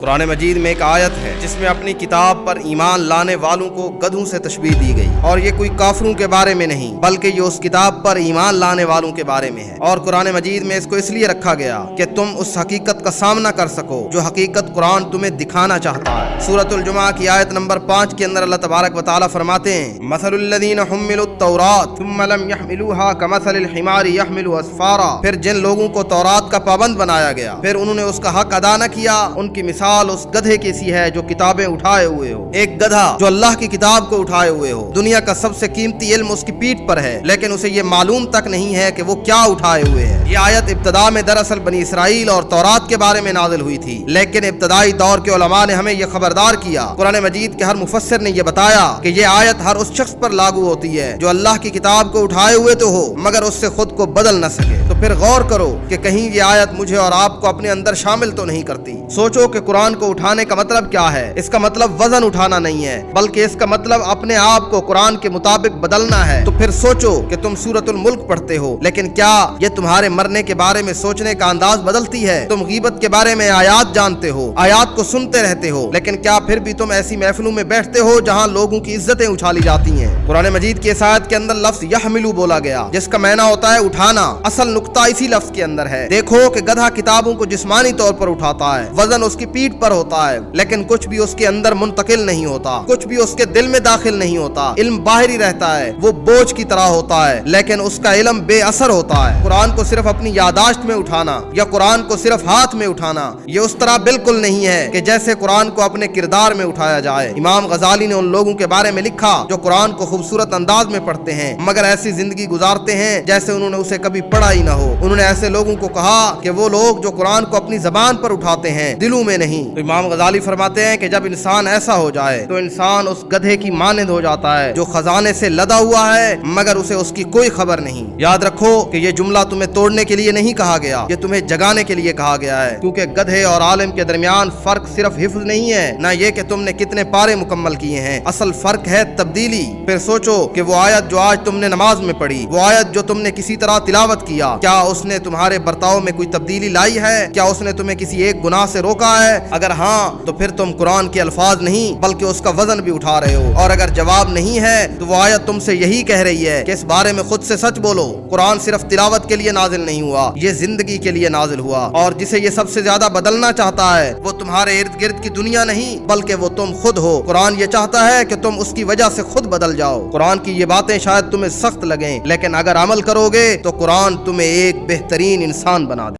कुरान मजीद में एक आयत है जिसमें अपनी किताब पर ईमान लाने वालों को गधों से तशबीह दी गई, और ये कोई काफिरों के बारे में नहीं बल्कि ये उस किताब पर ईमान लाने वालों के बारे में है। और कुरान मजीद में इसको इसलिए रखा गया कि तुम उस हकीकत का सामना कर सको जो हकीकत कुरान तुम्हें दिखाना चाहता है। सूरतुल जुमा की आयत नंबर 5 के अंदर अल्लाह तबारक व तआला फरमाते हैं, मसलुल्लज़ीना हुम्मिलुत तौरात सुम्मा लम यहमिलूहा कमसलिल हिमारी यहमिलु अस्फारा। फिर जिन लोगों को तौरात का पाबंद बनाया गया फिर उन्होंने उसका हक अदा न किया, उनकी मिसाल उस गधे की सी है जो किताबें उठाए हुए हो। एक गधा जो अल्लाह की किताब को उठाए हुए हो, दुनिया का सबसे कीमती इल्म उसकी पीठ पर है, लेकिन उसे ये मालूम तक नहीं है कि वो क्या उठाए हुए है। ये आयत इब्तदा में दरअसल बनी इसराइल और तौरात के बारे में नाजिल हुई थी, लेकिन इब्तदाई दौर के उलमा ने हमें यह खबरदार किया। कुरान मजीद के हर मुफस्सिर ने यह बताया कि यह आयत हर उस शख्स पर लागू होती है जो अल्लाह की किताब को उठाए हुए तो हो मगर उससे खुद को बदल न सके। तो फिर गौर करो कि कहीं ये आयत मुझे और आपको अपने अंदर शामिल तो नहीं करती। सोचो कि कुरान को उठाने का मतलब क्या है। इसका मतलब वजन उठाना नहीं है बल्कि इसका मतलब अपने आप को कुरान के मुताबिक बदलना है। तो फिर सोचो कि तुम सूरतुल मुल्क पढ़ते हो, लेकिन क्या ये तुम्हारे मरने के बारे में सोचने का अंदाज बदलती है? तुम गीबत के बारे में आयात जानते हो, आयात को सुनते रहते हो, लेकिन क्या फिर भी तुम ऐसी महफिलों में बैठते हो जहाँ लोगों की इज्जतें उछाली जाती हैं? कुरान मजीद की इस आयत के अंदर लफ्ज यहमिलु बोला गया जिसका मायना होता है उठाना। असल नुक्ता इसी लफ्ज के अंदर है। देखो कि गधा किताबों को जिस्मानी तौर पर उठाता है, वजन उसकी पीठ पर होता है, लेकिन कुछ भी उसके अंदर मुंतकिल नहीं होता, कुछ भी उसके दिल में दाखिल नहीं होता। इल्म बाहरी रहता है, वो बोझ की तरह होता है, लेकिन उसका इल्म बेअसर होता है। कुरान को सिर्फ अपनी यादाश्त में उठाना या कुरान को सिर्फ हाथ में उठाना ये उस तरह बिल्कुल नहीं है कि जैसे कुरान को अपने किरदार में उठाया जाए। इमाम गजाली ने उन लोगों के बारे में लिखा जो कुरान को खूबसूरत अंदाज में पढ़ते हैं मगर ऐसी जिंदगी गुजारते हैं जैसे उन्होंने उसे कभी पढ़ा ही ना हो। उन्होंने ऐसे लोगों को कहा कि वो लोग जो कुरान को अपनी जबान पर उठाते हैं दिलों में नहीं। तो इमाम गजाली फरमाते हैं कि जब इंसान ऐसा हो जाए तो इंसान उस गधे की मानंद हो जाता है जो खजाने से लदा हुआ है मगर उसे उसकी कोई खबर नहीं। याद रखो कि ये जुमला तुम्हें तोड़ने के लिए नहीं कहा गया, ये तुम्हें जगाने के लिए कहा गया है, क्योंकि गधे और आलिम के दरमियान फर्क सिर्फ हिफ्ज नहीं है, ना ये कि तुमने कितने पारे मुकम्मल किए हैं। असल फर्क है तब्दीली। फिर सोचो कि वो आयत जो आज तुमने नमाज में पढ़ी, वो आयत जो तुमने किसी तरह तिलावत किया, क्या उसने तुम्हारे बर्ताव में कोई तब्दीली लाई है? क्या उसने तुम्हें किसी एक गुनाह से रोका है? अगर हाँ तो फिर तुम कुरान के अल्फाज नहीं बल्कि उसका वजन भी उठा रहे हो। और अगर जवाब नहीं है तो वो आयत तुमसे यही कह रही है कि इस बारे में खुद से सच बोलो। कुरान सिर्फ तिलावत के लिए नाजिल नहीं हुआ, ये जिंदगी के लिए नाजिल हुआ, और जिसे ये सबसे ज्यादा बदलना चाहता है वो तुम्हारे इर्द गिर्द की दुनिया नहीं बल्कि वो तुम खुद हो। कुरान ये चाहता है कि तुम उसकी वजह से खुद बदल जाओ। कुरान की ये बातें शायद तुम्हें सख्त लगें, लेकिन अगर अमल करोगे तो कुरान तुम्हें एक बेहतरीन इंसान बना दे।